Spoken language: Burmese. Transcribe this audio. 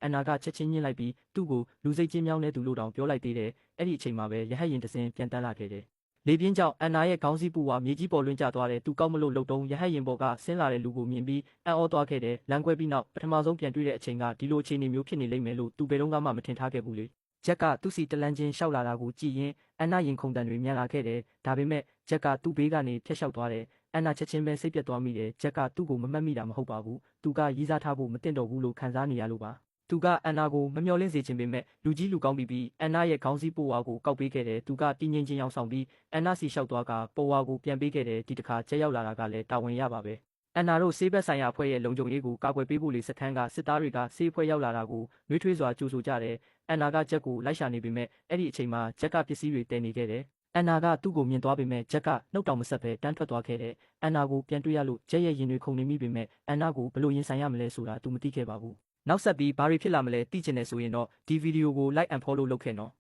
န်နာကချက်ချင်းညှင်းလိုက်ပြီးသူ့ကိုလူစိတ်ချင်းမြောင်းတဲ့သူလို့တောင်ပြောလိုက်သေးတယ်အဲ့ဒီအချိန်မှာပဲရဟတ်ရင်တစ်စင်းပြန်တန်းလာခဲ့တယ်လေပြင်းကြောင့်အန်နာရဲ့ခေါင်းစည်းပူဝါမြေကြီးပေါ်လွင်ကျသွားတဲ့သူကောက်မလို့လှုပ်တုံးရဟတ်ရင်ပေါ်ကဆင်းလာတဲ့လူကိုမြင်ပြီးအံ့ဩသွားခဲ့တယ်လမ်းကွဲပြီးနောက်ပထမဆုံးပြန်တွေ့တဲ့အချိန်ကဒီလိုအခြေအနေမျိုးဖြစ်နေလိမ့်မယ်လို့သူဘယ်တော့မှမထင်ထားခဲ့ဘူးလေဂျက်ကသူ့စီတလန်းချင်းရှောက်လာတာကိုကြည့်ရင်အန်နာရင်ခုန်တန်တွေမြန်လာခဲ့တယ်ဒါပေမဲ့ဂျက်ကသူ့ဘေးကနေဖျက်လျှောက်သွားတယ်အန်နာချက်ချင်းပဲစိတ်ပြတ်သွားမိတယ်ဂျက်ကသူ့ကိုမမှတ်မိတာမဟုတ်ပါဘူးသူကရီးစားထားဖို့မသင့်တော်ဘူးလို့ခံစားနေရလို့ပါသူကအန်နာကိုမမျှော်လင့်စေချင်ပေမဲ့လူကြီးလူကောင်းပြီးအန်နာရဲ့ခေါင်းစည်းပိုဝါကိုကောက်ပေးခဲ့တယ်သူကတင်းငင်းချင်းရောက်ဆောင်ပြီးအန်နာစီလျှောက်သွားကပိုဝါကိုပြန်ပေးခဲ့တယ်ဒီတစ်ခါချက်ရောက်လာတာကလည်းတာဝန်ရပါပဲအန်နာတို့ဆေးဘက်ဆိုင်ရာအဖွဲ့ရဲ့လုံခြုံရေးကိုကာကွယ်ပေးဖို့လေစခန်းကစစ်သားတွေကဆေးအဖွဲ့ရောက်လာတာကိုနှွေးထွေးစွာကြိုဆိုကြတယ်အန်နာကဂျက်ကိုလိုက်ရှာနေပေမဲ့အဲ့ဒီအချိန်မှာဂျက်ကပစ္စည်းတွေတည်နေခဲ့တယ်အန်နာကသူ့ကိုမြင်သွားပေမဲ့ဂျက်ကနှုတ်တောင်မဆက်ပဲတန်းထွက်သွားခဲ့တယ်အန်နာကိုပြန်တွေ့ရလို့ဂျက်ရဲ့ရင်တွေခုန်နေမိပေမဲ့အန်နာကိုဘယ်လိုရင်ဆိုင်ရမလဲဆိုတာသူမသိခဲ့ပါဘူးနောက်ဆက်ပြီးဘာတွေဖြစ်လာမလဲသိချင်တယ်ဆိုရင်တော့ဒီဗီဒီယိုကို like and follow လုပ်ခဲ့နော်